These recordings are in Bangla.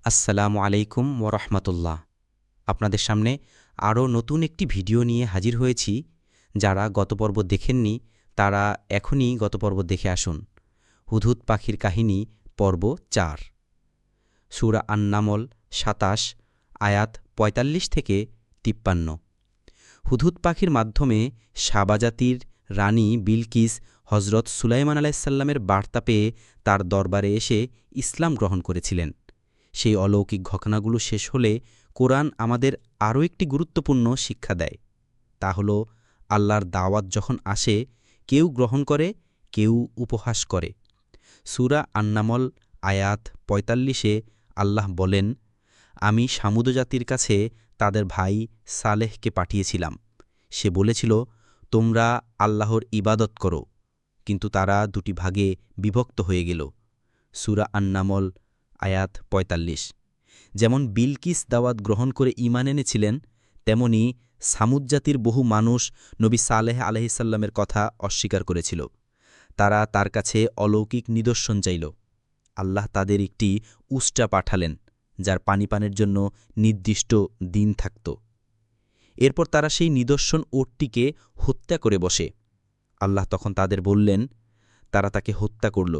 আসসালামু আলাইকুম ওরহমতুল্লাহ। আপনাদের সামনে আরও নতুন একটি ভিডিও নিয়ে হাজির হয়েছি। যারা গত পর্ব দেখেননি তারা এখনই গত পর্ব দেখে আসুন। হুদহুদ পাখির কাহিনী পর্ব ৪, সূরা আন-নামল ২৭, আয়াত ৪৫ থেকে ৫৩। হুদহুদ পাখির মাধ্যমে সাবা জাতির রানী বিলকিস হজরত সুলাইমান আলাইসাল্লামের বার্তা পেয়ে তার দরবারে এসে ইসলাম গ্রহণ করেছিলেন। সেই অলৌকিক ঘটনাগুলো শেষ হলে কোরআন আমাদের আরও একটি গুরুত্বপূর্ণ শিক্ষা দেয়। তা হল, আল্লাহর দাওয়াত যখন আসে, কেউ গ্রহণ করে, কেউ উপহাস করে। সূরা আন-নামল আয়াত ৪৫-এ আল্লাহ বলেন, আমি সামুদ জাতির কাছে তাদের ভাই সালেহকে পাঠিয়েছিলাম। সে বলেছিল, তোমরা আল্লাহর ইবাদত করো, কিন্তু তারা দুটি ভাগে বিভক্ত হয়ে গেল। সূরা আন-নামল আয়াত ৪৫। যেমন বিলকিস দাওয়াত গ্রহণ করে ঈমান এনেছিলেন, তেমনি সামুদ জাতির বহু মানুষ নবী সালেহ আলাইহিসসালামের কথা অস্বীকার করেছিল। তারা তার কাছে অলৌকিক নিদর্শন চাইল। আল্লাহ তাদের একটি উষ্ট্রা পাঠালেন, যার পানি পানের জন্য নির্দিষ্ট দিন থাকত। এরপর তারা সেই নিদর্শন ওটটিকে হত্যা করে বসে। আল্লাহ তখন তাদের বললেন, তারা তাকে হত্যা করল।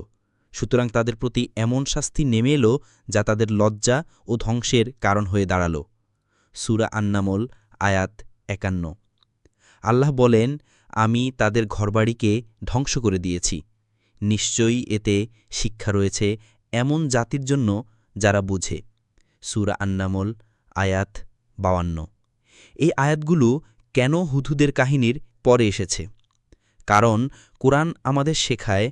সুতরাং তাদের প্রতি এমন শাস্তি নেমে এলো যা তাদের লজ্জা ও ধ্বংসের কারণ হয়ে দাঁড়াল। সূরা আন-নামল আয়াত ৫১। আল্লাহ বলেন, আমি তাদের ঘরবাড়িকে ধ্বংস করে দিয়েছি। নিশ্চয়ই এতে শিক্ষা রয়েছে এমন জাতির জন্য যারা বুঝে। সূরা আন-নামল আয়াত ৫২। এই আয়াতগুলো কেন হুদহুদের কাহিনীর পরে এসেছে? কারণ কোরআন আমাদের শেখায়,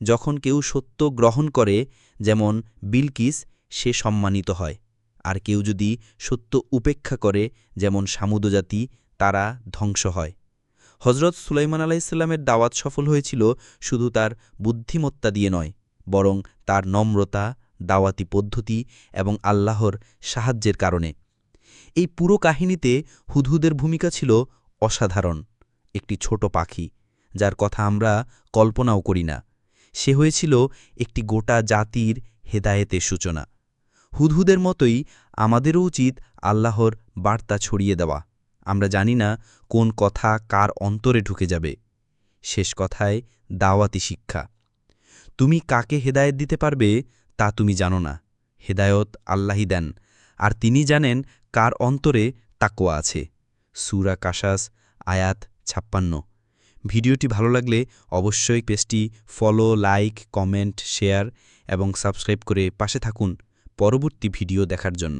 যখন কেউ সত্য গ্রহণ করে, যেমন বিলকিস, সে সম্মানিত হয়। আর কেউ যদি সত্য উপেক্ষা করে, যেমন সামুদ জাতি, তারা ধ্বংস হয়। হজরত সুলাইমান আলাইহিসসালামের দাওয়াত সফল হয়েছিল শুধু তার বুদ্ধিমত্তা দিয়ে নয়, বরং তার নম্রতা, দাওয়াতি পদ্ধতি এবং আল্লাহর সাহায্যের কারণে। এই পুরো কাহিনীতে হুদহুদের ভূমিকা ছিল অসাধারণ। একটি ছোট পাখি, যার কথা আমরা কল্পনাও করি না, সে হয়েছিল একটি গোটা জাতির হেদায়েতের সূচনা। হুদহুদের মতোই আমাদেরও উচিত আল্লাহর বার্তা ছড়িয়ে দেওয়া। আমরা জানি না কোন কথা কার অন্তরে ঢুকে যাবে। শেষ কথায় দাওয়াতি শিক্ষা। তুমি কাকে হেদায়েত দিতে পারবে তা তুমি জানো না। হেদায়ত আল্লাহই দেন, আর তিনি জানেন কার অন্তরে তাকওয়া আছে। সূরা কাসাস আয়াত ৫৬। ভিডিওটি ভালো লাগলে অবশ্যই পেজটি ফলো, লাইক, কমেন্ট, শেয়ার এবং সাবস্ক্রাইব করে পাশে থাকুন পরবর্তী ভিডিও দেখার জন্য।